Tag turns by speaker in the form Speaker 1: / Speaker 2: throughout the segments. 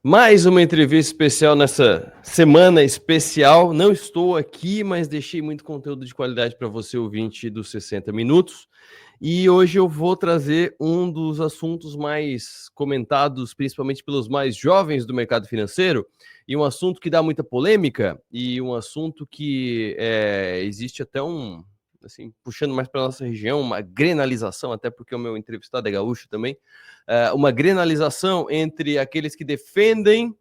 Speaker 1: Mais uma entrevista especial nessa semana especial. Não estou aqui, mas deixei muito conteúdo de qualidade para você, ouvinte dos 60 minutos. E hoje eu vou trazer um dos assuntos mais comentados, principalmente pelos mais jovens do mercado financeiro, e um assunto que dá muita polêmica, e um assunto que existe até assim, puxando mais para a nossa região, uma grenalização, até porque o meu entrevistado é gaúcho também, uma grenalização entre aqueles que defendem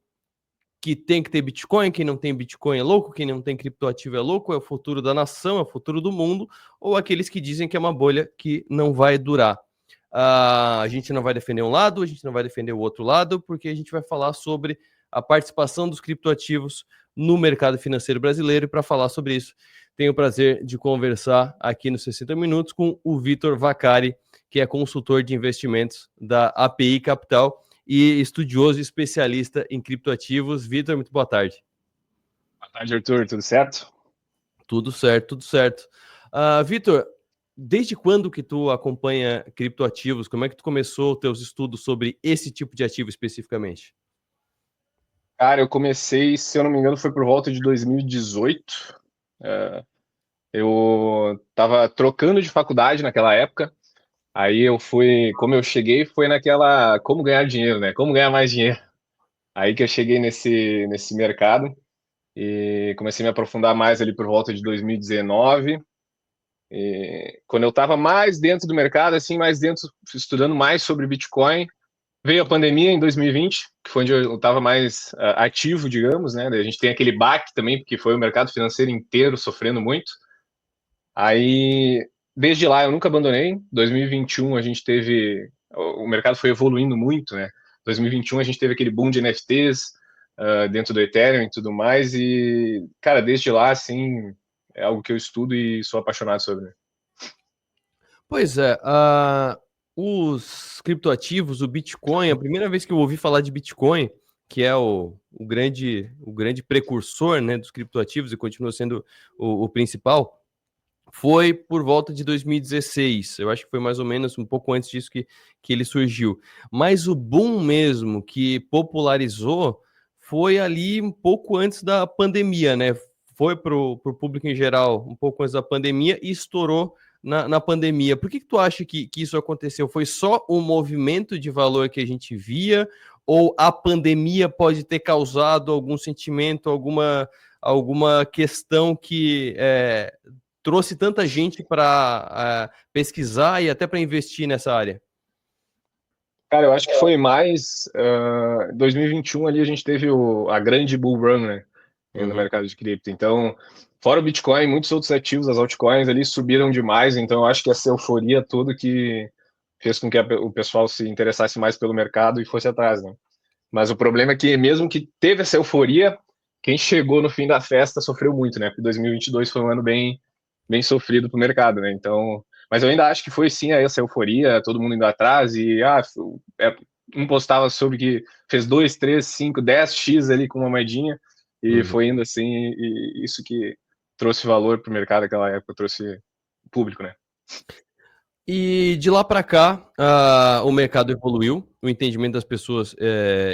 Speaker 1: que tem que ter Bitcoin, quem não tem Bitcoin é louco, quem não tem criptoativo é louco, é o futuro da nação, é o futuro do mundo, ou aqueles que dizem que é uma bolha que não vai durar. A gente não vai defender um lado, a gente não vai defender o outro lado, porque a gente vai falar sobre a participação dos criptoativos no mercado financeiro brasileiro, e para falar sobre isso, tenho o prazer de conversar aqui nos 60 Minutos com o Vitor Vaccari, que é consultor de investimentos da API Capital e estudioso e especialista em criptoativos. Vitor, muito boa tarde.
Speaker 2: Boa tarde, Arthur. Tudo certo?
Speaker 1: Tudo certo, tudo certo. Vitor, desde quando que tu acompanha criptoativos? Como é que tu começou os teus estudos sobre esse tipo de ativo especificamente?
Speaker 2: Cara, eu comecei, se eu não me engano, foi por volta de 2018. Eu estava trocando de faculdade naquela época. Aí eu fui, como eu cheguei, foi naquela como ganhar dinheiro, né? Como ganhar mais dinheiro. Aí que eu cheguei nesse mercado e comecei a me aprofundar mais ali por volta de 2019. E quando eu estava mais dentro do mercado, assim, mais dentro, estudando mais sobre Bitcoin, veio a pandemia em 2020, que foi onde eu estava mais ativo, digamos, né? A gente tem aquele baque também, porque foi o mercado financeiro inteiro sofrendo muito. Aí, desde lá, eu nunca abandonei. 2021 a gente teve... O mercado foi evoluindo muito, né? 2021 a gente teve aquele boom de NFTs dentro do Ethereum e tudo mais. E, cara, desde lá, assim, é algo que eu estudo e sou apaixonado sobre.
Speaker 1: Pois é, os criptoativos, o Bitcoin, a primeira vez que eu ouvi falar de Bitcoin, que é o grande precursor, né, dos criptoativos e continua sendo o principal, foi por volta de 2016. Eu acho que foi mais ou menos um pouco antes disso que ele surgiu. Mas o boom mesmo que popularizou foi ali um pouco antes da pandemia, né? Foi para o público em geral um pouco antes da pandemia e estourou na pandemia. Por que tu acha que isso aconteceu? Foi só o movimento de valor que a gente via? Ou a pandemia pode ter causado algum sentimento, alguma questão que trouxe tanta gente para pesquisar e até para investir nessa área?
Speaker 2: Cara, eu acho que foi mais 2021 ali a gente teve a grande bull run, né, no
Speaker 1: Uhum.
Speaker 2: mercado de cripto. Então, fora o Bitcoin, muitos outros ativos, as altcoins ali subiram demais. Então, eu acho que essa euforia toda que fez com que o pessoal se interessasse mais pelo mercado e fosse atrás, né? Mas o problema é que mesmo que teve essa euforia, quem chegou no fim da festa sofreu muito, né? Porque 2022 foi um ano bem sofrido para o mercado, né? Então, mas eu ainda acho que foi sim essa euforia, todo mundo indo atrás e um postava sobre que fez 2, 3, 5, 10x ali com uma moedinha e
Speaker 1: Uhum.
Speaker 2: foi indo assim, e isso que trouxe valor para o mercado naquela época, trouxe público, né?
Speaker 1: E de lá para cá, o mercado evoluiu, o entendimento das pessoas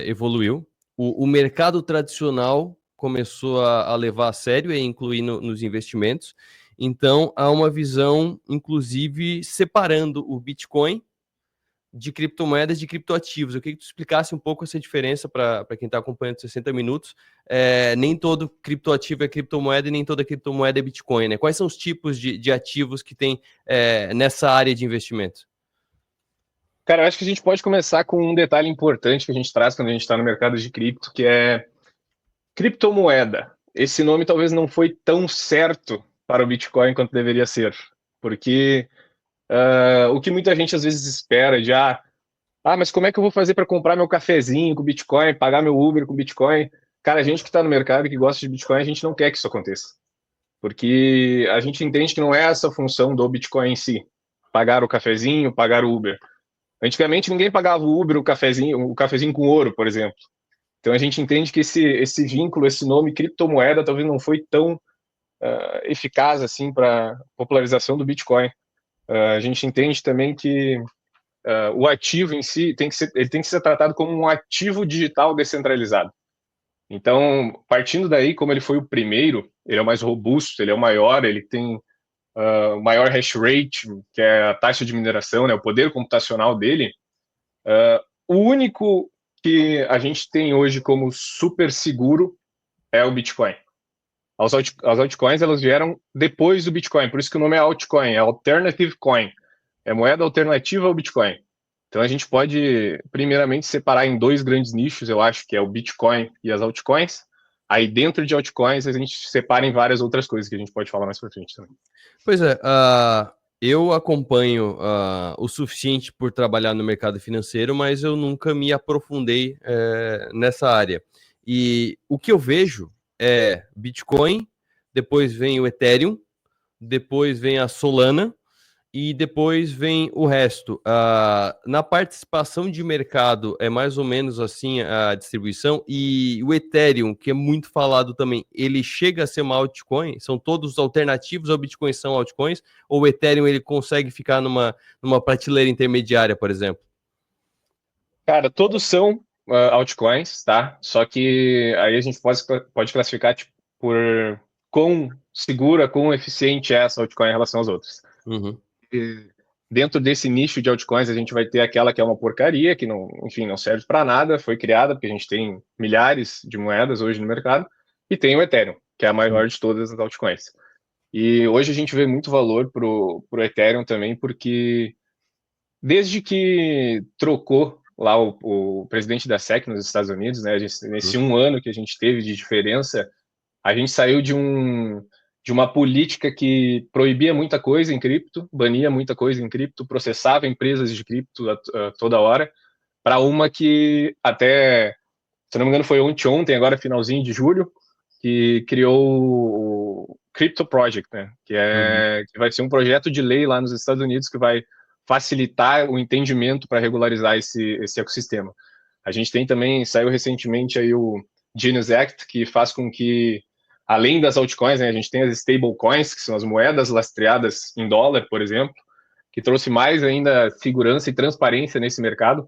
Speaker 1: evoluiu, o mercado tradicional começou a levar a sério e incluir nos investimentos. Então, há uma visão, inclusive, separando o Bitcoin de criptomoedas, de criptoativos. Eu queria que tu explicasse um pouco essa diferença para quem está acompanhando 60 minutos. Nem todo criptoativo é criptomoeda e nem toda criptomoeda é Bitcoin, né? Quais são os tipos de ativos que tem nessa área de investimento?
Speaker 2: Cara, eu acho que a gente pode começar com um detalhe importante que a gente traz quando a gente está no mercado de cripto, que é criptomoeda. Esse nome talvez não foi tão certo para o Bitcoin quanto deveria ser, porque o que muita gente às vezes espera de mas como é que eu vou fazer para comprar meu cafezinho com Bitcoin, pagar meu Uber com Bitcoin? Cara, a gente que está no mercado e que gosta de Bitcoin, a gente não quer que isso aconteça, porque a gente entende que não é essa a função do Bitcoin em si, pagar o cafezinho, pagar o Uber. Antigamente ninguém pagava o Uber, o cafezinho com ouro, por exemplo. Então a gente entende que esse vínculo, esse nome criptomoeda, talvez não foi tão eficaz assim para popularização do Bitcoin. A gente entende também que o ativo em si ele tem que ser tratado como um ativo digital descentralizado. Então, partindo daí, como ele foi o primeiro, ele é o mais robusto, ele é o maior, ele tem o maior hash rate, que é a taxa de mineração, né, o poder computacional dele. O único que a gente tem hoje como super seguro é o Bitcoin. As altcoins, elas vieram depois do Bitcoin, por isso que o nome é altcoin, é Alternative Coin, é moeda alternativa ao Bitcoin. Então a gente pode, primeiramente, separar em dois grandes nichos, eu acho, que é o Bitcoin e as altcoins. Aí dentro de altcoins a gente separa em várias outras coisas que a gente pode falar mais pra frente também.
Speaker 1: Pois é, eu acompanho o suficiente por trabalhar no mercado financeiro, mas eu nunca me aprofundei nessa área. E o que eu vejo é Bitcoin, depois vem o Ethereum, depois vem a Solana e depois vem o resto. Na participação de mercado é mais ou menos assim a distribuição, e o Ethereum, que é muito falado também, ele chega a ser uma altcoin? São todos alternativos ao Bitcoin, são altcoins? Ou o Ethereum ele consegue ficar numa prateleira intermediária, por exemplo?
Speaker 2: Cara, todos são altcoins, tá? Só que aí a gente pode classificar tipo, por quão segura, quão eficiente é essa altcoin em relação às outras.
Speaker 1: Uhum.
Speaker 2: E dentro desse nicho de altcoins, a gente vai ter aquela que é uma porcaria, que não, enfim, não serve para nada, foi criada porque a gente tem milhares de moedas hoje no mercado, e tem o Ethereum, que é a maior de todas as altcoins. E hoje a gente vê muito valor pro Ethereum também, porque desde que trocou lá o presidente da SEC nos Estados Unidos, né, nesse um ano que a gente teve de diferença, a gente saiu de uma política que proibia muita coisa em cripto, bania muita coisa em cripto, processava empresas de cripto a toda hora, para uma que até, se não me engano, foi ontem, agora finalzinho de julho, que criou o Crypto Project, né? Que vai ser um projeto de lei lá nos Estados Unidos que vai facilitar o entendimento para regularizar esse ecossistema. A gente tem também, saiu recentemente aí o Genius Act, que faz com que, além das altcoins, né, a gente tem as stablecoins, que são as moedas lastreadas em dólar, por exemplo, que trouxe mais ainda segurança e transparência nesse mercado.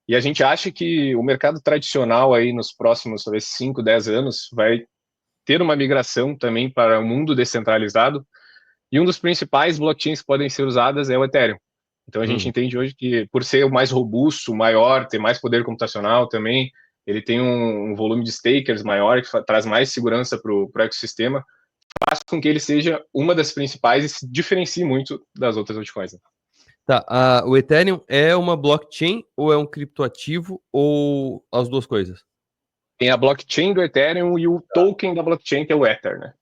Speaker 2: E a gente acha que o mercado tradicional aí nos próximos, talvez 5, 10 anos, vai ter uma migração também para o mundo descentralizado. E um dos principais blockchains que podem ser usadas é o Ethereum. Então a gente entende hoje que, por ser o mais robusto, maior, ter mais poder computacional também, ele tem um volume de stakers maior, que traz mais segurança para o ecossistema, faz com que ele seja uma das principais e se diferencie muito das outras altcoins.
Speaker 1: Tá, o Ethereum é uma blockchain ou é um criptoativo ou as duas coisas?
Speaker 2: Tem a blockchain do Ethereum e o token da blockchain, que é o Ether, né?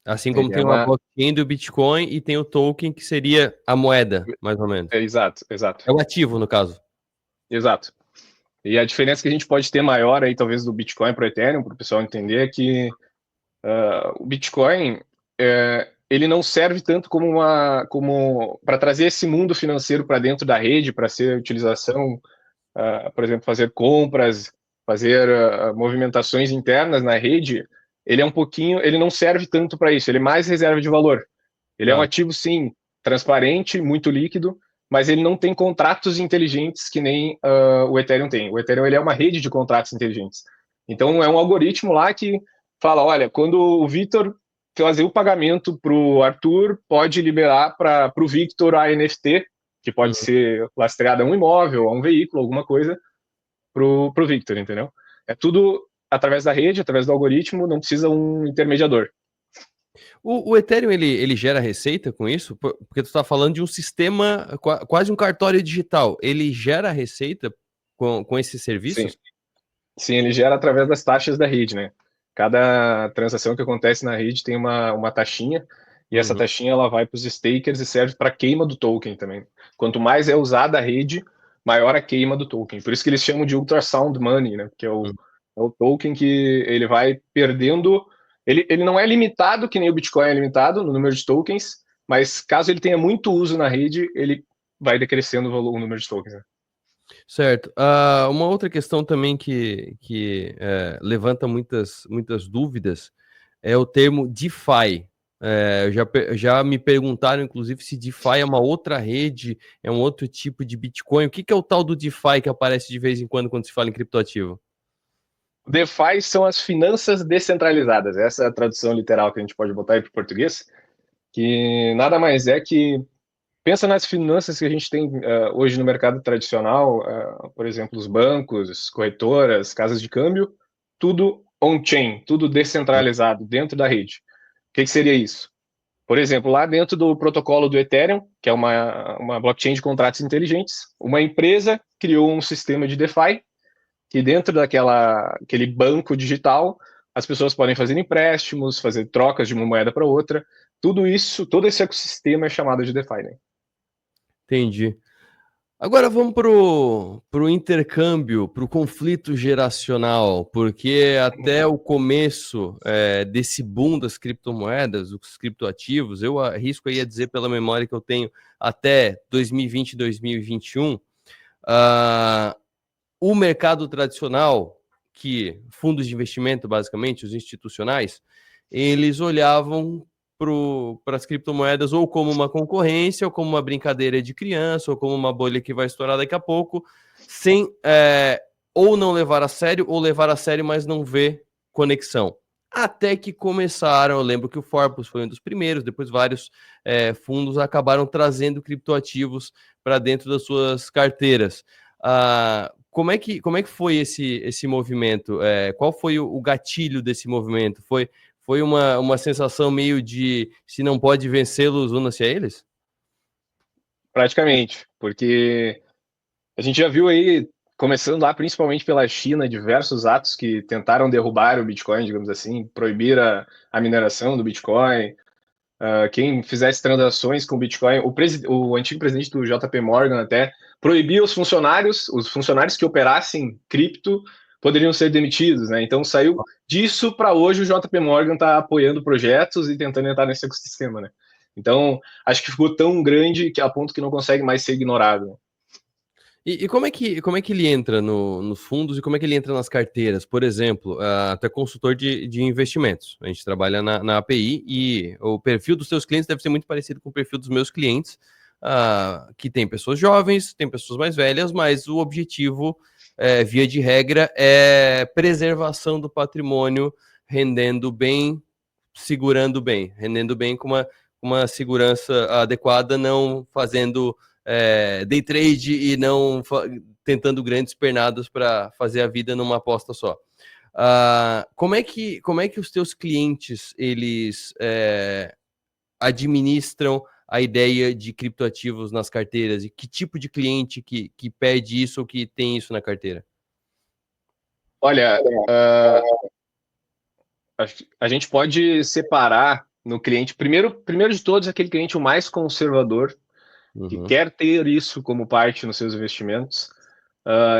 Speaker 1: Assim como tem uma blockchain do Bitcoin e tem o token, que seria a moeda, mais ou menos.
Speaker 2: Exato.
Speaker 1: É o ativo, no caso.
Speaker 2: Exato. E a diferença que a gente pode ter maior aí, talvez, do Bitcoin para o Ethereum, para o pessoal entender, é que o Bitcoin ele não serve tanto como para trazer esse mundo financeiro para dentro da rede, para ser utilização, por exemplo, fazer compras, fazer movimentações internas na rede. Ele não serve tanto para isso, ele é mais reserva de valor. Ele é um ativo, sim, transparente, muito líquido, mas ele não tem contratos inteligentes que nem o Ethereum tem. O Ethereum ele é uma rede de contratos inteligentes. Então, é um algoritmo lá que fala, olha, quando o Victor fazer o pagamento para o Arthur, pode liberar para o Victor a NFT, que pode ser lastreada a um imóvel, a um veículo, alguma coisa, para o Victor, entendeu? É tudo através da rede, através do algoritmo, não precisa um intermediador.
Speaker 1: O Ethereum, ele gera receita com isso? Porque tu está falando de um sistema, quase um cartório digital. Ele gera receita com esses serviços?
Speaker 2: Sim, ele gera através das taxas da rede, né? Cada transação que acontece na rede tem uma taxinha, e essa taxinha ela vai para os stakers e serve para queima do token também. Quanto mais é usada a rede, maior a queima do token. Por isso que eles chamam de ultrasound money, né? Que é o token que ele vai perdendo. Ele não é limitado, que nem o Bitcoin é limitado no número de tokens, mas caso ele tenha muito uso na rede, ele vai decrescendo o número de tokens, né?
Speaker 1: Certo. Uma outra questão também que levanta muitas dúvidas é o termo DeFi. Já me perguntaram, inclusive, se DeFi é uma outra rede, é um outro tipo de Bitcoin. O que é o tal do DeFi que aparece de vez em quando se fala em criptoativo?
Speaker 2: DeFi são as finanças descentralizadas. Essa é a tradução literal que a gente pode botar aí para o português, que nada mais é que pensa nas finanças que a gente tem hoje no mercado tradicional, por exemplo, os bancos, corretoras, casas de câmbio, tudo on-chain, tudo descentralizado dentro da rede. O que seria isso? Por exemplo, lá dentro do protocolo do Ethereum, que é uma blockchain de contratos inteligentes, uma empresa criou um sistema de DeFi que dentro aquele banco digital, as pessoas podem fazer empréstimos, fazer trocas de uma moeda para outra. Tudo isso, todo esse ecossistema é chamado de DeFi, né?
Speaker 1: Entendi. Agora vamos pro intercâmbio, pro conflito geracional, porque até o começo desse boom das criptomoedas, dos criptoativos, eu arrisco aí a dizer pela memória que eu tenho até 2020, 2021, o mercado tradicional, que fundos de investimento, basicamente, os institucionais, eles olhavam para as criptomoedas ou como uma concorrência, ou como uma brincadeira de criança, ou como uma bolha que vai estourar daqui a pouco, sem ou não levar a sério, ou levar a sério, mas não ver conexão. Até que começaram, eu lembro que o Forbes foi um dos primeiros, depois vários fundos acabaram trazendo criptoativos para dentro das suas carteiras. Como é que foi esse movimento? Qual foi o gatilho desse movimento? Foi uma sensação meio de se não pode vencê-los, una-se a eles?
Speaker 2: Praticamente, porque a gente já viu aí, começando lá principalmente pela China, diversos atos que tentaram derrubar o Bitcoin, digamos assim, proibir a mineração do Bitcoin. Quem fizesse transações com Bitcoin, o antigo presidente do JP Morgan até proibia os funcionários que operassem cripto poderiam ser demitidos, né? Então saiu disso para hoje o JP Morgan está apoiando projetos e tentando entrar nesse ecossistema, né? Então acho que ficou tão grande que a ponto que não consegue mais ser ignorado.
Speaker 1: E como é que ele entra nos fundos e como é que ele entra nas carteiras? Por exemplo, até consultor de investimentos. A gente trabalha na API e o perfil dos seus clientes deve ser muito parecido com o perfil dos meus clientes, que tem pessoas jovens, tem pessoas mais velhas, mas o objetivo, via de regra, é preservação do patrimônio, rendendo bem, segurando bem, rendendo bem com uma segurança adequada, não fazendo day trade e não tentando grandes pernadas para fazer a vida numa aposta só. Como é que os teus clientes eles administram a ideia de criptoativos nas carteiras e que tipo de cliente que pede isso ou que tem isso na carteira?
Speaker 2: Olha, a gente pode separar no cliente, primeiro de todos, aquele cliente o mais conservador, que quer ter isso como parte nos seus investimentos.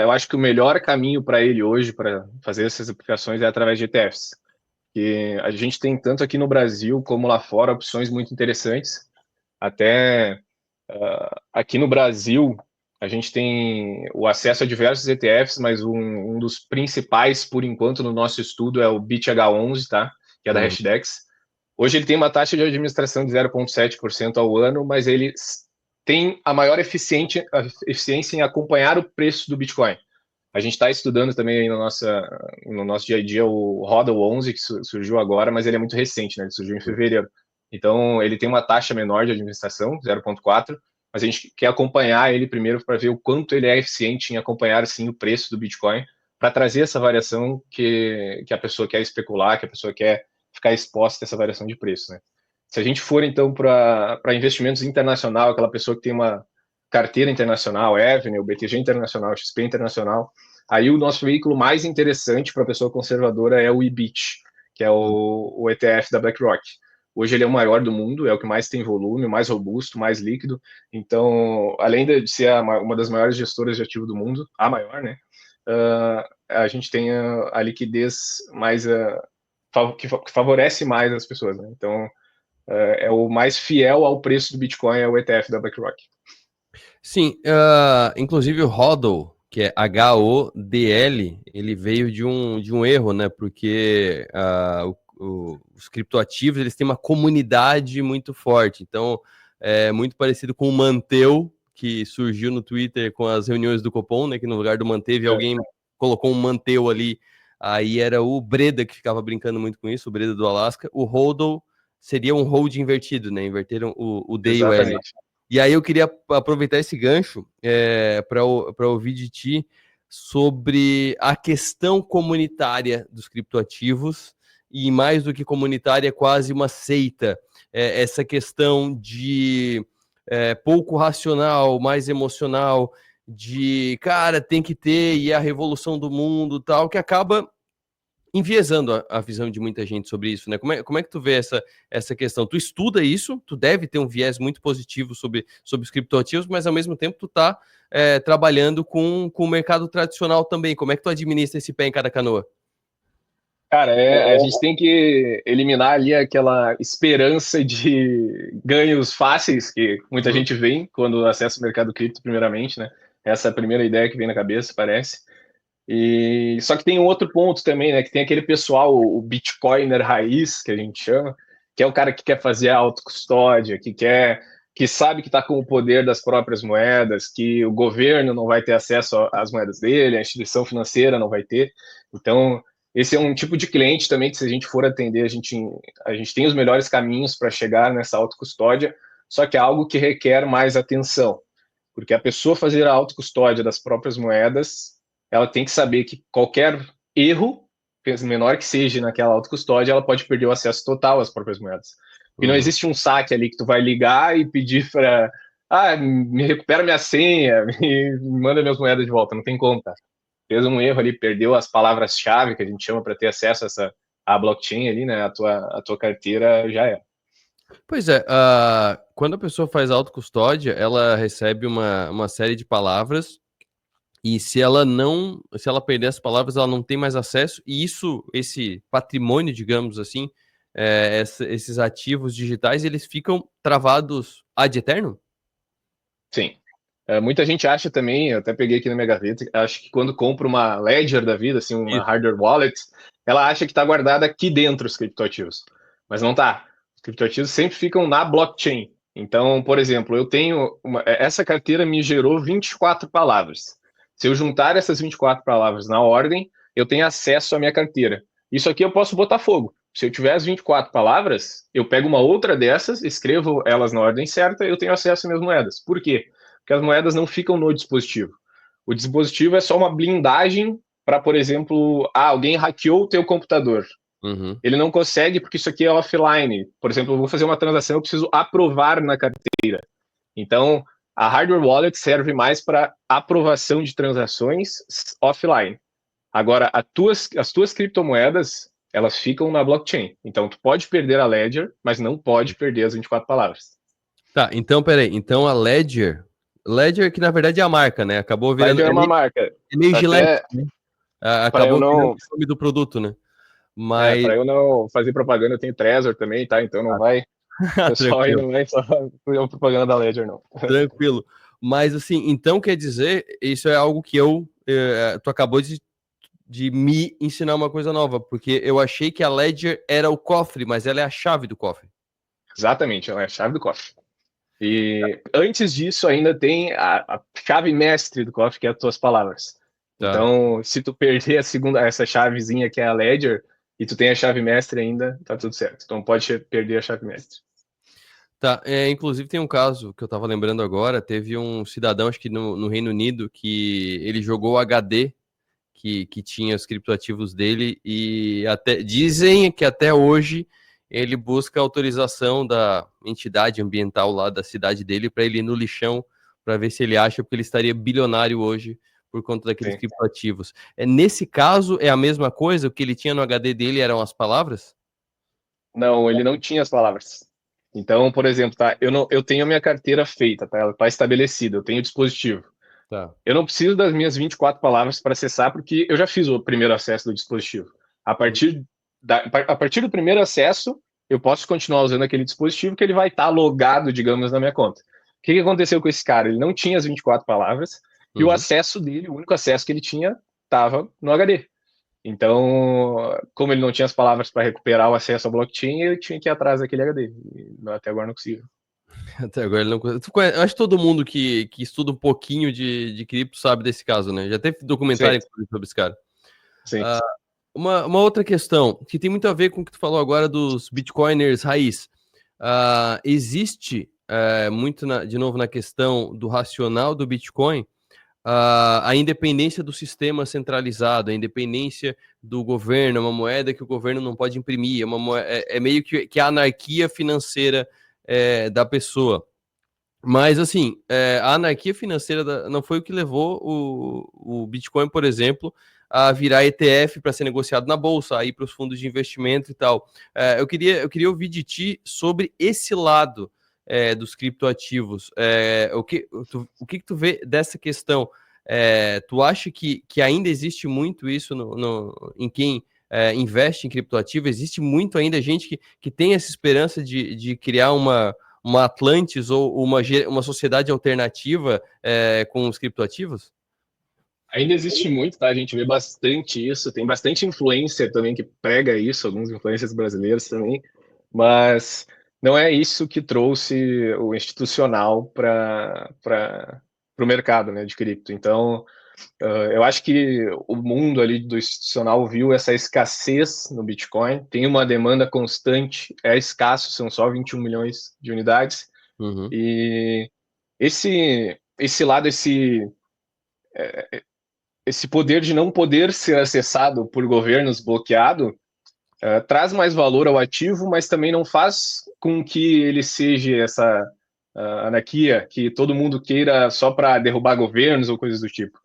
Speaker 2: Eu acho que o melhor caminho para ele hoje, para fazer essas aplicações, é através de ETFs. Que a gente tem tanto aqui no Brasil como lá fora opções muito interessantes. Até aqui no Brasil, a gente tem o acesso a diversos ETFs, mas um dos principais, por enquanto, no nosso estudo é o BitH11, tá? Que é da Hashdex. Hoje ele tem uma taxa de administração de 0,7% ao ano, mas ele tem a maior eficiência em acompanhar o preço do Bitcoin. A gente está estudando também no nosso dia a dia o HODL 11, que surgiu agora, mas ele é muito recente, né? Ele surgiu em fevereiro. Então, ele tem uma taxa menor de administração, 0,4, mas a gente quer acompanhar ele primeiro para ver o quanto ele é eficiente em acompanhar, sim, o preço do Bitcoin, para trazer essa variação que a pessoa quer especular, que a pessoa quer ficar exposta a essa variação de preço, né? Se a gente for, então, para investimentos internacional, aquela pessoa que tem uma carteira internacional, Avenue, BTG Internacional, XP Internacional, aí o nosso veículo mais interessante para a pessoa conservadora é o IBIT, que é o ETF da BlackRock. Hoje ele é o maior do mundo, é o que mais tem volume, mais robusto, mais líquido. Então, além de ser uma das maiores gestoras de ativo do mundo, a maior, né? A gente tem a liquidez mais que favorece mais as pessoas, né? Então, é o mais fiel ao preço do Bitcoin, é o ETF da BlackRock.
Speaker 1: Sim, inclusive o HODL, que é HODL, ele veio de um erro, né? Porque os criptoativos, eles têm uma comunidade muito forte. Então, é muito parecido com o Manteu, que surgiu no Twitter com as reuniões do Copom, né? Que no lugar do Manteve, alguém colocou um Manteu ali. Aí era o Breda que ficava brincando muito com isso, o Breda do Alasca. O Hodl seria um hold invertido, né? Inverteram o D e o L. E aí eu queria aproveitar esse gancho para ouvir de ti sobre a questão comunitária dos criptoativos, e mais do que comunitária, quase uma seita. Essa questão de pouco racional, mais emocional, de, cara, tem que ter, e é a revolução do mundo, tal, que acaba enviesando a visão de muita gente sobre isso, né? Como é que tu vê essa questão? Tu estuda isso, tu deve ter um viés muito positivo sobre os criptoativos, mas ao mesmo tempo tu tá trabalhando com o mercado tradicional também. Como é que tu administra esse pé em cada canoa?
Speaker 2: Cara, a gente tem que eliminar ali aquela esperança de ganhos fáceis que muita gente vê quando acessa o mercado cripto, primeiramente, né? Essa é a primeira ideia que vem na cabeça, parece. E só que tem um outro ponto também, né? Que tem aquele pessoal, o Bitcoiner raiz, que a gente chama, que é o cara que quer fazer a autocustódia, que sabe que está com o poder das próprias moedas, que o governo não vai ter acesso às moedas dele, a instituição financeira não vai ter. Então, esse é um tipo de cliente também que, se a gente for atender, a gente tem os melhores caminhos para chegar nessa autocustódia, só que é algo que requer mais atenção, porque a pessoa fazer a autocustódia das próprias moedas, ela tem que saber que qualquer erro, menor que seja naquela autocustódia, ela pode perder o acesso total às próprias moedas. E não existe um saque ali que tu vai ligar e pedir para me recupera minha senha, me manda minhas moedas de volta. Não tem como, tá? Fez um erro ali, perdeu as palavras-chave que a gente chama para ter acesso a blockchain ali, né? A tua carteira já é.
Speaker 1: Pois é, quando a pessoa faz autocustódia, ela recebe uma série de palavras, e se ela perder as palavras, ela não tem mais acesso, e esse patrimônio, digamos assim, esses ativos digitais, eles ficam travados ad eternum?
Speaker 2: Sim. Muita gente acha também, eu até peguei aqui na minha gaveta, acho que quando compra uma Ledger da vida, assim, uma hardware wallet, ela acha que está guardada aqui dentro os criptoativos, mas não tá. Os criptoativos sempre ficam na blockchain. Então, por exemplo, eu tenho essa carteira me gerou 24 palavras. Se eu juntar essas 24 palavras na ordem, eu tenho acesso à minha carteira. Isso aqui eu posso botar fogo. Se eu tiver as 24 palavras, eu pego uma outra dessas, escrevo elas na ordem certa e eu tenho acesso às minhas moedas. Por quê? Porque as moedas não ficam no dispositivo. O dispositivo é só uma blindagem para, por exemplo, alguém hackeou o teu computador. Ele não consegue porque isso aqui é offline. Por exemplo, eu vou fazer uma transação, eu preciso aprovar na carteira. Então, a hardware wallet serve mais para aprovação de transações offline. Agora, as tuas criptomoedas, elas ficam na blockchain. Então, tu pode perder a Ledger, mas não pode perder as 24 palavras.
Speaker 1: Tá, então, peraí. Então, a Ledger que na verdade é a marca, né? Acabou virando...
Speaker 2: Ledger é uma marca.
Speaker 1: É meio Gillette, né? Acabou virando o nome do produto, né? Mas...
Speaker 2: para eu não fazer propaganda, eu tenho Trezor também, tá? Então não vai... O pessoal aí não vai só fazer uma propaganda da Ledger, não.
Speaker 1: Tranquilo. Mas, assim, então quer dizer, isso é algo que tu acabou de me ensinar uma coisa nova, porque eu achei que a Ledger era o cofre, mas ela é a chave do cofre.
Speaker 2: Exatamente, ela é a chave do cofre. E antes disso ainda tem a chave mestre do cofre, que é as tuas palavras. Tá. Então, se tu perder essa chavezinha que é a Ledger, e tu tem a chave mestre ainda, tá tudo certo. Então pode perder a chave mestre.
Speaker 1: Tá, inclusive tem um caso que eu tava lembrando agora, teve um cidadão, acho que no Reino Unido, que ele jogou o HD que tinha os criptoativos dele, e dizem que até hoje ele busca autorização da entidade ambiental lá da cidade dele para ele ir no lixão para ver se ele acha, porque ele estaria bilionário hoje por conta daqueles criptoativos. Nesse caso, é a mesma coisa? O que ele tinha no HD dele eram as palavras?
Speaker 2: Não, ele não tinha as palavras. Então, por exemplo, tá, eu tenho a minha carteira feita, tá? Ela está estabelecida, eu tenho o dispositivo. Tá. Eu não preciso das minhas 24 palavras para acessar, porque eu já fiz o primeiro acesso do dispositivo. A partir do primeiro acesso, eu posso continuar usando aquele dispositivo que ele vai estar logado, digamos, na minha conta. O que aconteceu com esse cara? Ele não tinha as 24 palavras e o acesso dele, o único acesso que ele tinha, estava no HD. Então, como ele não tinha as palavras para recuperar o acesso ao blockchain, ele tinha que ir atrás daquele HD. E até agora não conseguiu.
Speaker 1: Até agora ele não. Eu acho que todo mundo que estuda um pouquinho de cripto sabe desse caso, né? Já teve
Speaker 2: Sim,
Speaker 1: documentário sobre esse cara.
Speaker 2: sim.
Speaker 1: Ah, uma outra questão que tem muito a ver com o que tu falou agora dos bitcoiners raiz. Existe muito, de novo, na questão do racional do Bitcoin, a independência do sistema centralizado, a independência do governo, é uma moeda que o governo não pode imprimir, é meio que a anarquia financeira da pessoa. Mas, assim, a anarquia financeira não foi o que levou o Bitcoin, por exemplo, a virar ETF para ser negociado na bolsa, aí para os fundos de investimento e tal. Eu queria ouvir de ti sobre esse lado dos criptoativos. O que tu vê dessa questão? Tu acha que ainda existe muito isso em quem investe em criptoativo? Existe muito ainda gente que tem essa esperança de criar uma Atlantis ou uma sociedade alternativa com os criptoativos?
Speaker 2: Ainda existe muito, tá? A gente vê bastante isso. Tem bastante influencer também que prega isso, alguns influencers brasileiros também. Mas não é isso que trouxe o institucional para o mercado, né, de cripto. Então, eu acho que o mundo ali do institucional viu essa escassez no Bitcoin, tem uma demanda constante, é escasso, são só 21 milhões de unidades,
Speaker 1: Uhum.
Speaker 2: e esse lado, esse poder de não poder ser acessado por governos bloqueado, traz mais valor ao ativo, mas também não faz com que ele seja essa anarquia, que todo mundo queira só para derrubar governos ou coisas do tipo.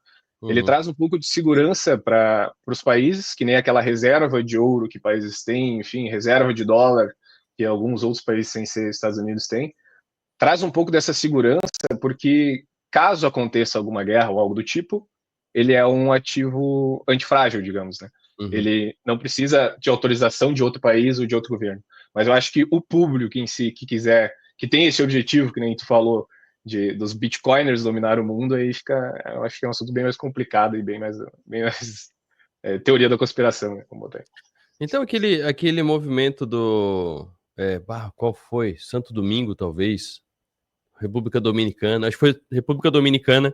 Speaker 2: Ele
Speaker 1: Uhum.
Speaker 2: traz um pouco de segurança para os países, que nem aquela reserva de ouro que países têm, enfim, reserva de dólar que alguns outros países sem ser Estados Unidos têm. Traz um pouco dessa segurança, porque caso aconteça alguma guerra ou algo do tipo, ele é um ativo antifrágil, digamos, né?
Speaker 1: Uhum.
Speaker 2: Ele não precisa de autorização de outro país ou de outro governo. Mas eu acho que o público em si, que quiser, que tem esse objetivo, que nem tu falou, dos bitcoiners dominar o mundo, aí fica, eu acho que é um assunto bem mais complicado e bem mais teoria da conspiração, né, como botei.
Speaker 1: Então, aquele movimento qual foi? Santo Domingo, talvez? República Dominicana. Acho que foi República Dominicana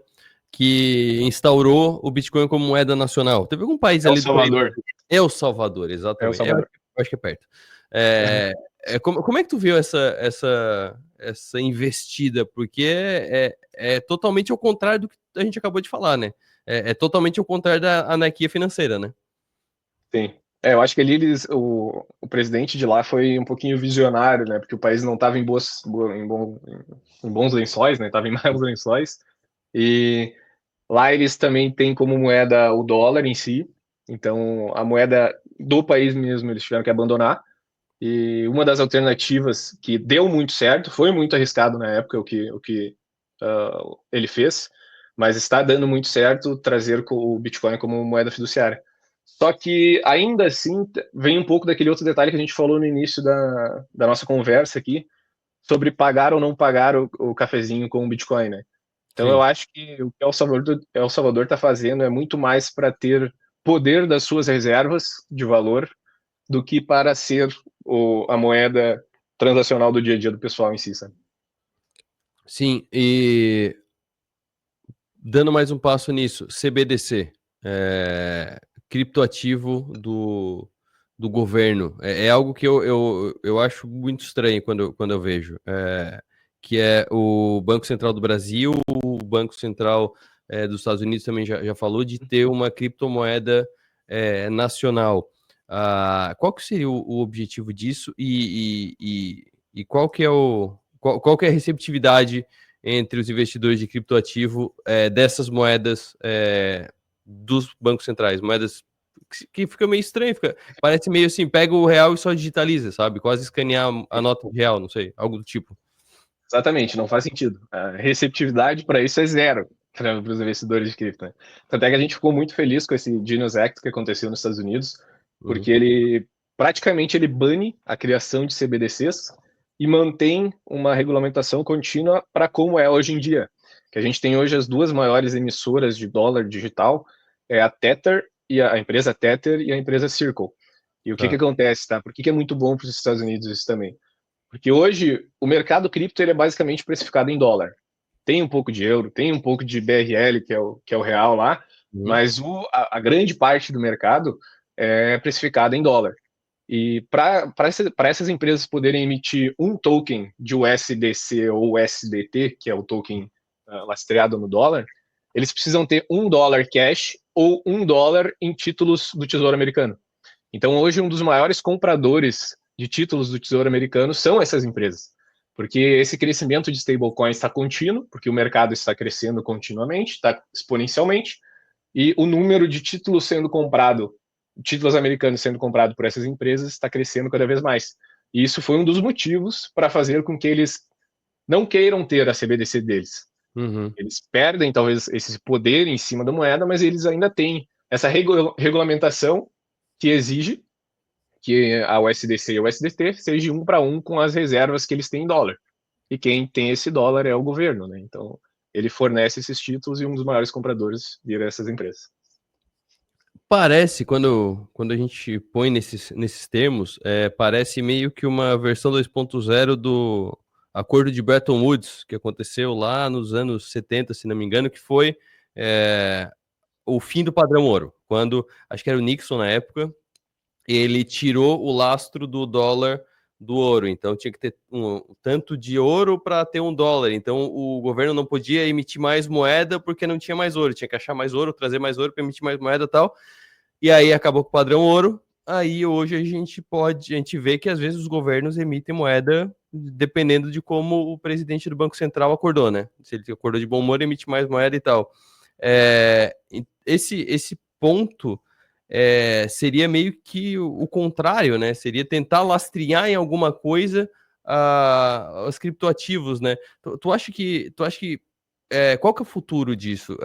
Speaker 1: que instaurou o Bitcoin como moeda nacional. Teve algum país
Speaker 2: El
Speaker 1: ali do Caribe?
Speaker 2: Salvador.
Speaker 1: El Salvador,
Speaker 2: El
Speaker 1: exatamente.
Speaker 2: Salvador.
Speaker 1: Eu acho que é perto. Como é que tu viu essa investida? Porque é totalmente ao contrário do que a gente acabou de falar, né? É totalmente ao contrário da anarquia financeira, né?
Speaker 2: Sim. Eu acho que ali o presidente de lá foi um pouquinho visionário, né? Porque o país não estava em bons lençóis, né? Estava em maus lençóis. E lá eles também têm como moeda o dólar em si. Então, a moeda do país mesmo eles tiveram que abandonar. E uma das alternativas que deu muito certo, foi muito arriscado na época o que ele fez, mas está dando muito certo trazer o Bitcoin como moeda fiduciária. Só que ainda assim vem um pouco daquele outro detalhe que a gente falou no início da nossa conversa aqui, sobre pagar ou não pagar o cafezinho com o Bitcoin, né? Então eu
Speaker 1: Sim.
Speaker 2: acho que o que El Salvador está fazendo é muito mais para ter poder das suas reservas de valor do que para ser a moeda transacional do dia a dia do pessoal em si, sabe?
Speaker 1: Sim, e dando mais um passo nisso, CBDC, criptoativo do governo. É algo que eu acho muito estranho quando eu vejo. Que é o Banco Central do Brasil, o Banco Central dos Estados Unidos também já falou de ter uma criptomoeda nacional. Qual que seria o objetivo disso e qual que é qual que é a receptividade entre os investidores de criptoativo dessas moedas dos bancos centrais, moedas que fica meio estranho, parece meio assim, pega o real e só digitaliza, sabe? Quase escanear a nota de real, não sei, algo do tipo.
Speaker 2: Exatamente, não faz sentido. A receptividade para isso é zero para os investidores de cripto, né? Tanto é que a gente ficou muito feliz com esse Genius Act que aconteceu nos Estados Unidos,
Speaker 1: Uhum.
Speaker 2: porque ele praticamente ele bane a criação de CBDCs e mantém uma regulamentação contínua para como é hoje em dia. Que a gente tem hoje as duas maiores emissoras de dólar digital, é a Tether e a empresa Tether e a empresa Circle. E o que
Speaker 1: Tá.
Speaker 2: acontece, tá? Por que é muito bom para os Estados Unidos isso também? Porque hoje o mercado cripto ele é basicamente precificado em dólar. Tem um pouco de euro, tem um pouco de BRL, que é o real lá,
Speaker 1: Uhum.
Speaker 2: mas a grande parte do mercado é precificada em dólar. E para essas empresas poderem emitir um token de USDC ou USDT, que é o token lastreado no dólar, eles precisam ter $1 cash ou $1 em títulos do Tesouro Americano. Então, hoje, um dos maiores compradores de títulos do Tesouro Americano são essas empresas, porque esse crescimento de stablecoins está contínuo, porque o mercado está crescendo continuamente, está exponencialmente, e o número de títulos sendo comprado, títulos americanos sendo comprado por essas empresas está crescendo cada vez mais. E isso foi um dos motivos para fazer com que eles não queiram ter a CBDC deles.
Speaker 1: Uhum.
Speaker 2: Eles perdem talvez esse poder em cima da moeda, mas eles ainda têm essa regulamentação que exige que a USDC e a USDT seja 1 para 1 com as reservas que eles têm em dólar. E quem tem esse dólar é o governo, né? Então, ele fornece esses títulos e um dos maiores compradores vira essas empresas.
Speaker 1: Parece, quando a gente põe nesses termos, parece meio que uma versão 2.0 do Acordo de Bretton Woods, que aconteceu lá nos anos 70, se não me engano, que foi o fim do padrão ouro. Quando, acho que era o Nixon na época, ele tirou o lastro do dólar do ouro. Então tinha que ter um tanto de ouro para ter $1. Então o governo não podia emitir mais moeda porque não tinha mais ouro. Tinha que achar mais ouro, trazer mais ouro para emitir mais moeda e tal. E aí acabou com o padrão ouro. Aí hoje a gente vê que às vezes os governos emitem moeda dependendo de como o presidente do Banco Central acordou, né? Se ele acordou de bom humor, emite mais moeda e tal. Esse ponto seria meio que o contrário, né? Seria tentar lastrear em alguma coisa os criptoativos, né? Tu acha que qual que é o futuro disso?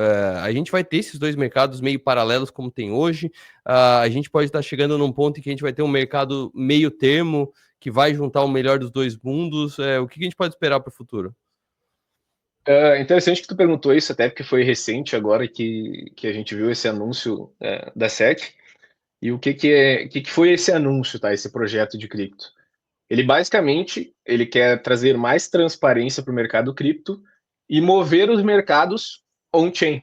Speaker 1: A gente vai ter esses dois mercados meio paralelos como tem hoje. A gente pode estar chegando num ponto em que a gente vai ter um mercado meio termo que vai juntar o melhor dos dois mundos. O que a gente pode esperar para o futuro?
Speaker 2: Interessante que tu perguntou isso, até porque foi recente agora que a gente viu esse anúncio da SEC. E que foi esse anúncio, tá? Esse projeto de cripto. Ele basicamente ele quer trazer mais transparência para o mercado cripto e mover os mercados on-chain.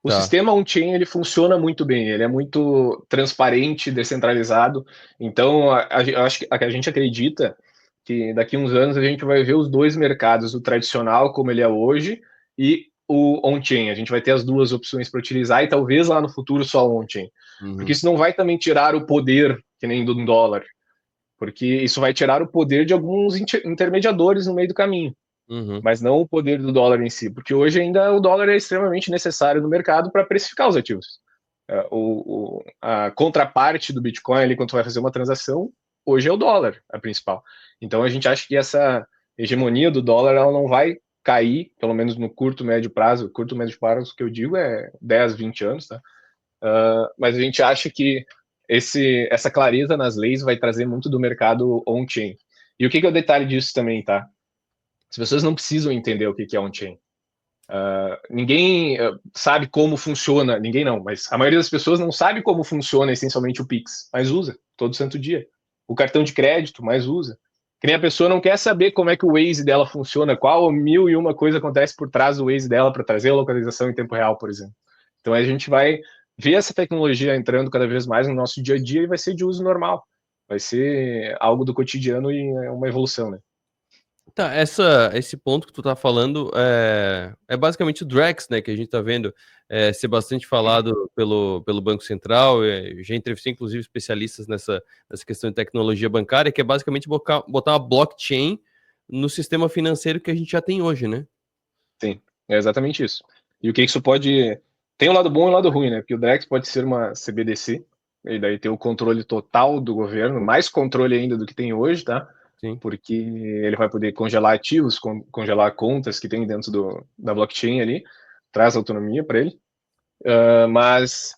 Speaker 2: O
Speaker 1: Tá.
Speaker 2: sistema on-chain ele funciona muito bem, ele é muito transparente, descentralizado. Então, eu acho que a gente acredita que daqui a uns anos a gente vai ver os dois mercados, o tradicional como ele é hoje e o on-chain. A gente vai ter as duas opções para utilizar e talvez lá no futuro só on-chain. Porque
Speaker 1: Uhum.
Speaker 2: isso não vai também tirar o poder que nem do dólar, porque isso vai tirar o poder de alguns intermediadores no meio do caminho,
Speaker 1: Uhum.
Speaker 2: mas não o poder do dólar em si, porque hoje ainda o dólar é extremamente necessário no mercado para precificar os ativos. A contraparte do Bitcoin ali, quando tu vai fazer uma transação, hoje é o dólar, a principal. Então a gente acha que essa hegemonia do dólar ela não vai cair, pelo menos no médio prazo que eu digo é 10, 20 anos, tá? Mas a gente acha que essa clareza nas leis vai trazer muito do mercado on-chain. E o que é o detalhe disso também, tá? As pessoas não precisam entender o que é on-chain. Ninguém sabe como funciona, ninguém não, mas a maioria das pessoas não sabe como funciona essencialmente o Pix, mas usa todo santo dia. O cartão de crédito, mas usa. Que nem a pessoa não quer saber como é que o Waze dela funciona, qual mil e uma coisa acontece por trás do Waze dela para trazer a localização em tempo real, por exemplo. Então a gente vai ver essa tecnologia entrando cada vez mais no nosso dia a dia e vai ser de uso normal. Vai ser algo do cotidiano e é uma evolução, né?
Speaker 1: Tá, esse ponto que tu tá falando é basicamente o Drex, né, que a gente tá vendo ser bastante falado pelo Banco Central. Já entrevistei, inclusive, especialistas nessa questão de tecnologia bancária, que é basicamente botar uma blockchain no sistema financeiro que a gente já tem hoje, né?
Speaker 2: Sim, é exatamente isso. E o que isso pode. Tem um lado bom e um lado ruim, né? Porque o Drex pode ser uma CBDC, e daí ter o controle total do governo, mais controle ainda do que tem hoje, tá?
Speaker 1: Sim.
Speaker 2: Porque ele vai poder congelar ativos, congelar contas que tem dentro da blockchain ali, traz autonomia para ele. Mas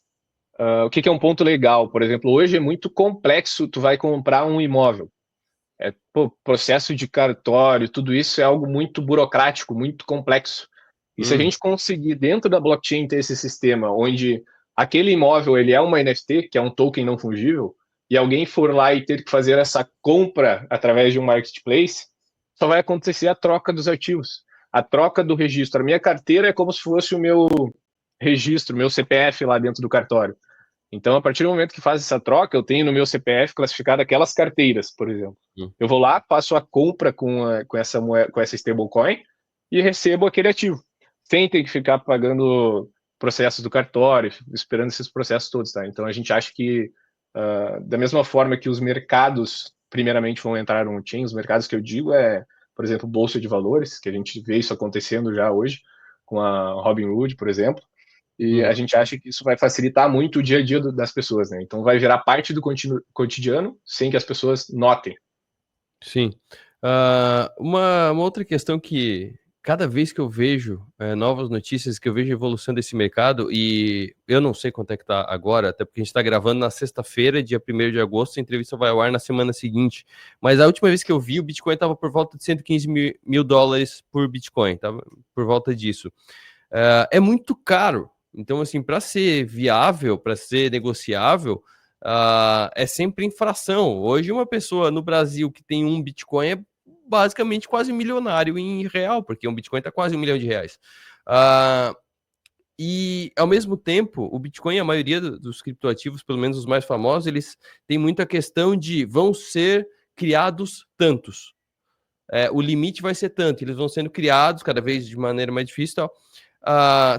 Speaker 2: o que é um ponto legal? Por exemplo, hoje é muito complexo, tu vai comprar um imóvel. Processo de cartório, tudo isso é algo muito burocrático, muito complexo. E se a gente conseguir, dentro da blockchain, ter esse sistema onde aquele imóvel ele é uma NFT, que é um token não fungível, e alguém for lá e ter que fazer essa compra através de um marketplace, só vai acontecer a troca dos ativos, a troca do registro. A minha carteira é como se fosse o meu registro, meu CPF lá dentro do cartório. Então, a partir do momento que faz essa troca, eu tenho no meu CPF classificado aquelas carteiras, por exemplo. Eu vou lá, faço a compra com essa moeda, com essa stablecoin e recebo aquele ativo, sem ter que ficar pagando processos do cartório, esperando esses processos todos, tá? Então, a gente acha que, da mesma forma que os mercados, primeiramente, vão entrar no chain, os mercados que eu digo por exemplo, bolsa de valores, que a gente vê isso acontecendo já hoje, com a Robinhood, por exemplo, e a gente acha que isso vai facilitar muito o dia a dia das pessoas, né? Então vai virar parte do cotidiano sem que as pessoas notem.
Speaker 1: Sim. Uma outra questão que cada vez que eu vejo novas notícias, que eu vejo a evolução desse mercado, e eu não sei quanto é que tá agora, até porque a gente está gravando na sexta-feira, dia 1º de agosto, a entrevista vai ao ar na semana seguinte, mas a última vez que eu vi, o Bitcoin estava por volta de 115 mil dólares por Bitcoin, tava por volta disso. É muito caro, então assim, para ser viável, para ser negociável, é sempre infração. Hoje uma pessoa no Brasil que tem um Bitcoin é basicamente quase milionário em real, porque um Bitcoin está quase R$ 1 milhão. E, ao mesmo tempo, o Bitcoin, a maioria dos criptoativos, pelo menos os mais famosos, eles têm muita questão de vão ser criados tantos. O limite vai ser tanto, eles vão sendo criados cada vez de maneira mais difícil e tal.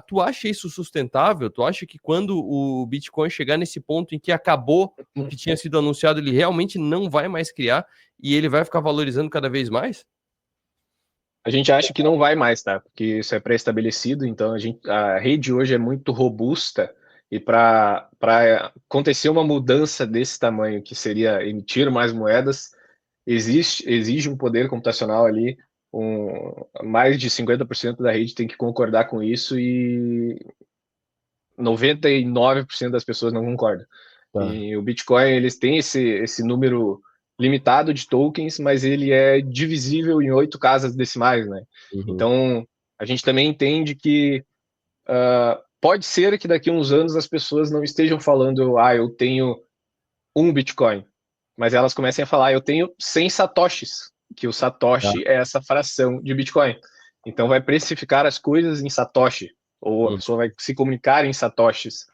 Speaker 1: Tu acha isso sustentável? Tu acha que quando o Bitcoin chegar nesse ponto em que acabou o que tinha sido anunciado, ele realmente não vai mais criar e ele vai ficar valorizando cada vez mais?
Speaker 2: A gente acha que não vai mais, tá? Porque isso é pré-estabelecido, então a rede hoje é muito robusta e para acontecer uma mudança desse tamanho, que seria emitir mais moedas, exige um poder computacional ali, mais de 50% da rede tem que concordar com isso e 99% das pessoas não concordam.
Speaker 1: Tá.
Speaker 2: E o Bitcoin, eles têm esse número limitado de tokens, mas ele é divisível em 8 casas decimais, né?
Speaker 1: Uhum.
Speaker 2: Então, a gente também entende que pode ser que daqui a uns anos as pessoas não estejam falando, eu tenho um Bitcoin, mas elas comecem a falar, eu tenho 100 satoshis, que o
Speaker 1: Tá.
Speaker 2: satoshi é essa fração de Bitcoin. Então vai precificar as coisas em satoshi, ou a
Speaker 1: Uhum.
Speaker 2: pessoa vai se comunicar em satoshis.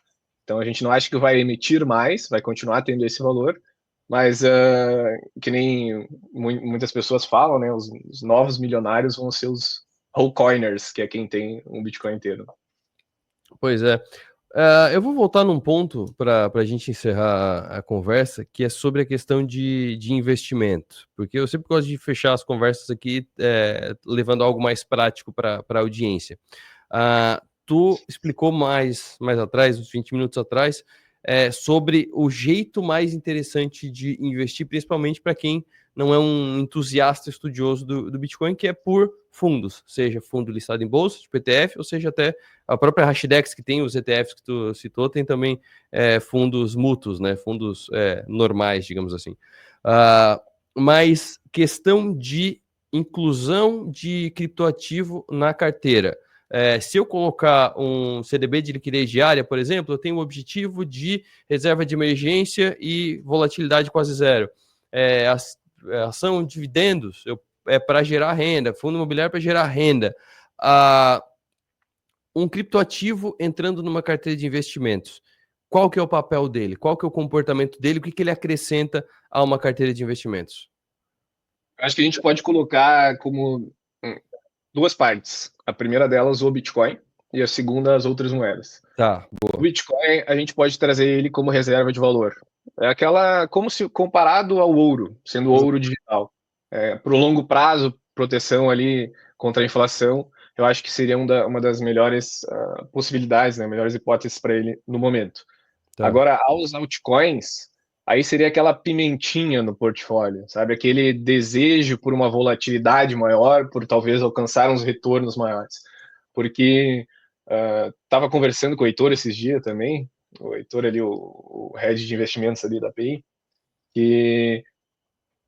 Speaker 2: Então a gente não acha que vai emitir mais, vai continuar tendo esse valor, mas que nem muitas pessoas falam, né, os novos milionários vão ser os whole coiners, que é quem tem um Bitcoin inteiro.
Speaker 1: Pois é. Eu vou voltar num ponto para a gente encerrar a conversa, que é sobre a questão de investimento. Porque eu sempre gosto de fechar as conversas aqui levando algo mais prático para a audiência. Tu explicou mais atrás, uns 20 minutos atrás, sobre o jeito mais interessante de investir, principalmente para quem não é um entusiasta estudioso do Bitcoin, que é por fundos, seja fundo listado em bolsa, tipo ETF, ou seja até a própria Hashdex, que tem os ETFs que tu citou, tem também fundos mútuos, né? Fundos normais, digamos assim. Mas questão de inclusão de criptoativo na carteira. Se eu colocar um CDB de liquidez diária, por exemplo, eu tenho o objetivo de reserva de emergência e volatilidade quase zero. Ação dividendos, para gerar renda, fundo imobiliário para gerar renda. Um criptoativo entrando numa carteira de investimentos, qual que é o papel dele? Qual que é o comportamento dele? O que ele acrescenta a uma carteira de investimentos?
Speaker 2: Acho que a gente pode colocar como duas partes. A primeira delas, o Bitcoin, e a segunda, as outras moedas.
Speaker 1: Tá,
Speaker 2: O
Speaker 1: boa.
Speaker 2: Bitcoin, a gente pode trazer ele como reserva de valor. É aquela, como se comparado ao ouro, sendo ouro digital. Para o longo prazo, proteção ali contra a inflação, eu acho que seria uma das melhores possibilidades, né, melhores hipóteses para ele no momento.
Speaker 1: Tá.
Speaker 2: Agora, aos altcoins, aí seria aquela pimentinha no portfólio, sabe? Aquele desejo por uma volatilidade maior, por talvez alcançar uns retornos maiores. Porque estava conversando com o Heitor esses dias também, o Heitor ali, o head de investimentos ali da PI, que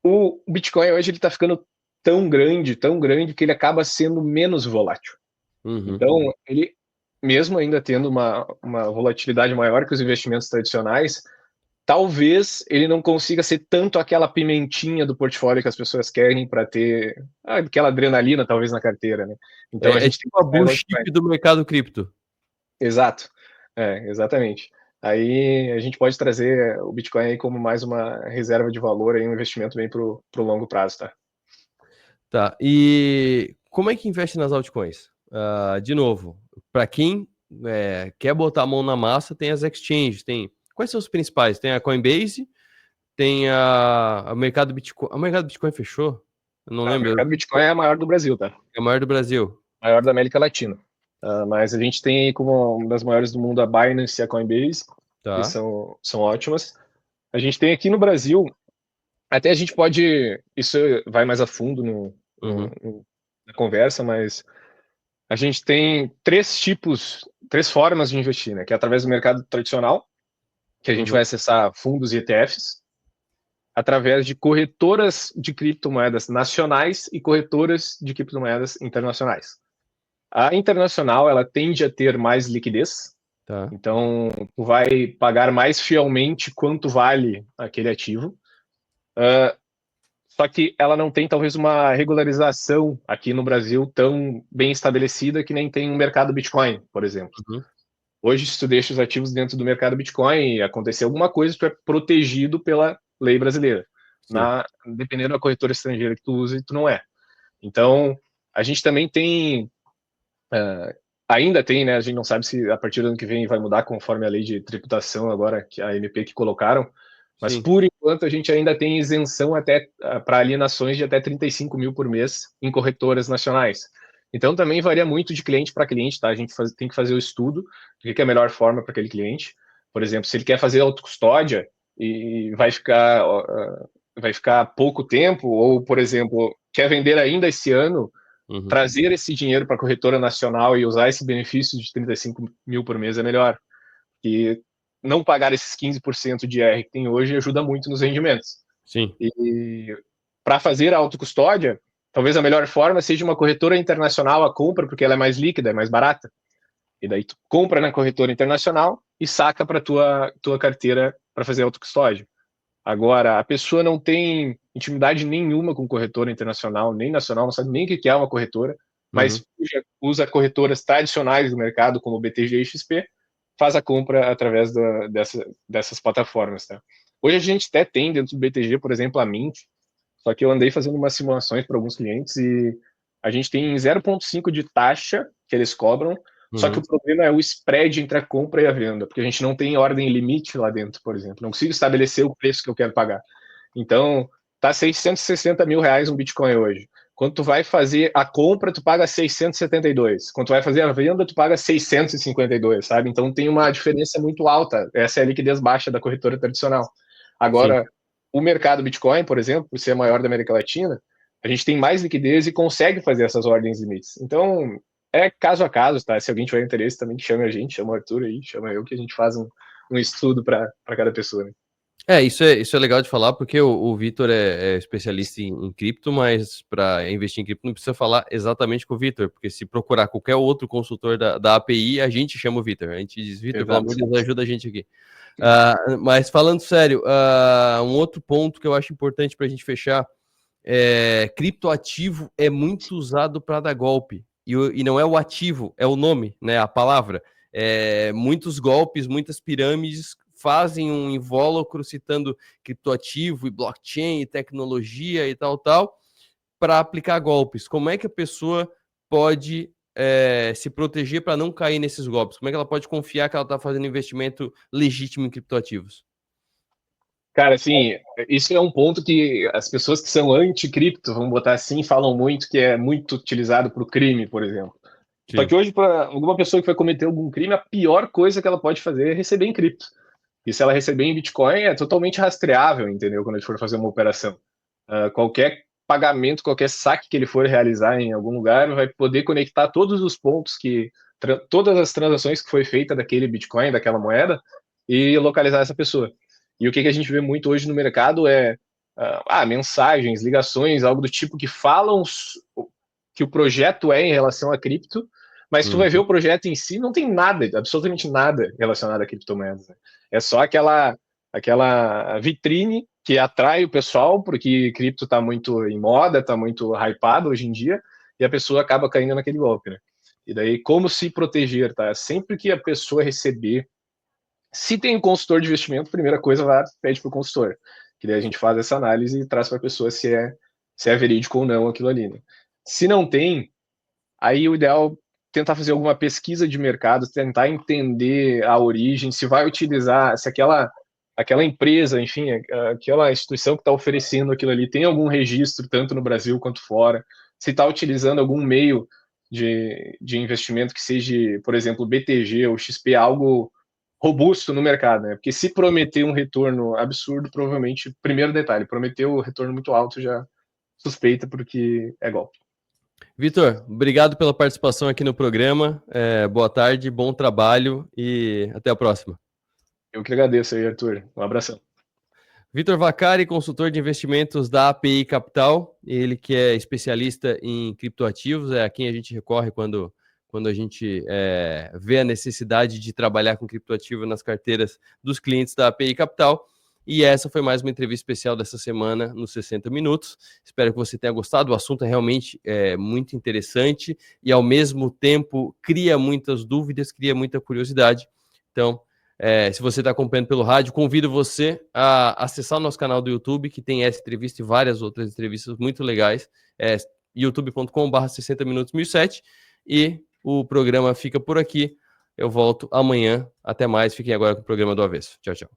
Speaker 2: o Bitcoin hoje ele está ficando tão grande, que ele acaba sendo menos volátil.
Speaker 1: Uhum.
Speaker 2: Então, ele mesmo ainda tendo uma volatilidade maior que os investimentos tradicionais, talvez ele não consiga ser tanto aquela pimentinha do portfólio que as pessoas querem para ter aquela adrenalina, talvez, na carteira, né? Então a
Speaker 1: É
Speaker 2: gente tem
Speaker 1: tipo a blue chip do mercado cripto.
Speaker 2: Exato. Exatamente. Aí a gente pode trazer o Bitcoin aí como mais uma reserva de valor, aí, um investimento bem pro longo prazo, tá?
Speaker 1: Tá. E como é que investe nas altcoins? De novo, para quem quer botar a mão na massa, tem as exchanges, tem. Quais são os principais? Tem a Coinbase, tem a mercado Bitcoin. A mercado Bitcoin fechou? Eu não
Speaker 2: O
Speaker 1: lembro.
Speaker 2: mercado Bitcoin é a maior do Brasil, tá?
Speaker 1: É a maior do Brasil.
Speaker 2: Maior da América Latina. Mas a gente tem aí como uma das maiores do mundo a Binance e a Coinbase, que
Speaker 1: Tá.
Speaker 2: são ótimas. A gente tem aqui no Brasil, até a gente pode, isso vai mais a fundo
Speaker 1: Uhum.
Speaker 2: na conversa, mas a gente tem três formas de investir, né? Que é através do mercado tradicional, que a gente
Speaker 1: Uhum.
Speaker 2: vai acessar fundos e ETFs, através de corretoras de criptomoedas nacionais e corretoras de criptomoedas internacionais. A internacional, ela tende a ter mais liquidez,
Speaker 1: Tá.
Speaker 2: então tu vai pagar mais fielmente quanto vale aquele ativo. Só que ela não tem talvez uma regularização aqui no Brasil tão bem estabelecida que nem tem um mercado Bitcoin, por exemplo.
Speaker 1: Uhum.
Speaker 2: Hoje, se tu deixa os ativos dentro do mercado Bitcoin e acontecer alguma coisa, tu é protegido pela lei brasileira.
Speaker 1: Sim.
Speaker 2: Dependendo da corretora estrangeira que tu usa, tu não é. Então, a gente também tem, ainda tem, né? A gente não sabe se a partir do ano que vem vai mudar conforme a lei de tributação agora, que a MP que colocaram, mas
Speaker 1: Sim.
Speaker 2: por enquanto a gente ainda tem isenção até para alienações de até 35 mil por mês em corretoras nacionais. Então também varia muito de cliente para cliente, tá? A gente tem que fazer o estudo do que é a melhor forma para aquele cliente. Por exemplo, se ele quer fazer autocustódia e vai ficar pouco tempo, ou, por exemplo, quer vender ainda esse ano,
Speaker 1: Uhum.
Speaker 2: trazer esse dinheiro para a corretora nacional e usar esse benefício de 35 mil por mês é melhor. E não pagar esses 15% de IR que tem hoje ajuda muito nos rendimentos.
Speaker 1: Sim.
Speaker 2: E para fazer a autocustódia, talvez a melhor forma seja uma corretora internacional a compra, porque ela é mais líquida, é mais barata. E daí tu compra na corretora internacional e saca para tua carteira para fazer a autocustódia. Agora, a pessoa não tem intimidade nenhuma com corretora internacional, nem nacional, não sabe nem o que é uma corretora,
Speaker 1: Uhum.
Speaker 2: mas usa corretoras tradicionais do mercado, como o BTG e XP, faz a compra através dessas plataformas. Tá? Hoje a gente até tem dentro do BTG, por exemplo, a Mint, só que eu andei fazendo umas simulações para alguns clientes e a gente tem 0,5 de taxa que eles cobram, só que
Speaker 1: Uhum.
Speaker 2: o problema é o spread entre a compra e a venda, porque a gente não tem ordem limite lá dentro, por exemplo. Não consigo estabelecer o preço que eu quero pagar. Então, tá 660 mil reais um Bitcoin hoje. Quando tu vai fazer a compra, tu paga 672. Quando tu vai fazer a venda, tu paga 652, sabe? Então tem uma diferença muito alta. Essa é a liquidez baixa da corretora tradicional.
Speaker 1: Sim.
Speaker 2: Agora, o mercado Bitcoin, por exemplo, por ser maior da América Latina, a gente tem mais liquidez e consegue fazer essas ordens limites. Então, é caso a caso, tá? Se alguém tiver interesse, também chame a gente, chama o Arthur aí, chama eu, que a gente faz um estudo para cada pessoa. Né?
Speaker 1: Isso é legal de falar, porque o Vitor é especialista em cripto, mas para investir em cripto não precisa falar exatamente com o Vitor, porque se procurar qualquer outro consultor da API, a gente chama o Vitor. A gente diz, Vitor, pelo amor de Deus, ajuda a gente aqui. Mas falando sério, um outro ponto que eu acho importante para a gente fechar criptoativo é muito usado para dar golpe. E não é o ativo, é o nome, né? A palavra. Muitos golpes, muitas pirâmides fazem um invólucro citando criptoativo e blockchain e tecnologia e tal, para aplicar golpes. Como é que a pessoa pode se proteger para não cair nesses golpes? Como é que ela pode confiar que ela está fazendo investimento legítimo em criptoativos?
Speaker 2: Cara, assim, isso é um ponto que as pessoas que são anti-cripto, vamos botar assim, falam muito que é muito utilizado para o crime, por exemplo. Só
Speaker 1: Sim.
Speaker 2: que hoje, para alguma pessoa que vai cometer algum crime, a pior coisa que ela pode fazer é receber em cripto. E se ela receber em Bitcoin, é totalmente rastreável, entendeu? Quando a gente for fazer uma operação. Qualquer pagamento, qualquer saque que ele for realizar em algum lugar, vai poder conectar todos os pontos todas as transações que foi feita daquele Bitcoin, daquela moeda, e localizar essa pessoa. E o que a gente vê muito hoje no mercado é mensagens, ligações, algo do tipo que falam que o projeto é em relação a cripto, Mas tu vai ver o projeto em si, não tem nada, absolutamente nada relacionado a criptomoedas, né? É só aquela vitrine que atrai o pessoal, porque cripto está muito em moda, está muito hypado hoje em dia, e a pessoa acaba caindo naquele golpe, né? E daí, como se proteger, tá? Sempre que a pessoa receber, se tem um consultor de investimento, a primeira coisa, vai pede para o consultor, que daí a gente faz essa análise e traz para a pessoa se é verídico ou não aquilo ali, né? Se não tem, aí o ideal é tentar fazer alguma pesquisa de mercado, tentar entender a origem, se vai utilizar, se aquela empresa, enfim, aquela instituição que está oferecendo aquilo ali tem algum registro, tanto no Brasil quanto fora, se está utilizando algum meio de investimento que seja, por exemplo, BTG ou XP, algo robusto no mercado, né? Porque se prometer um retorno absurdo, provavelmente, primeiro detalhe, prometeu um retorno muito alto, já suspeita porque é golpe.
Speaker 1: Vitor, obrigado pela participação aqui no programa. Boa tarde, bom trabalho e até a próxima.
Speaker 2: Eu que agradeço aí, Arthur. Um abração.
Speaker 1: Vitor Vaccari, consultor de investimentos da API Capital, ele que é especialista em criptoativos, é a quem a gente recorre quando a gente vê a necessidade de trabalhar com criptoativo nas carteiras dos clientes da API Capital. E essa foi mais uma entrevista especial dessa semana nos 60 Minutos. Espero que você tenha gostado. O assunto é realmente muito interessante e, ao mesmo tempo, cria muitas dúvidas, cria muita curiosidade. Então, se você está acompanhando pelo rádio, convido você a acessar o nosso canal do YouTube, que tem essa entrevista e várias outras entrevistas muito legais. youtube.com/60 Minutos 1007. E o programa fica por aqui. Eu volto amanhã. Até mais. Fiquem agora com o programa do Avesso. Tchau, tchau.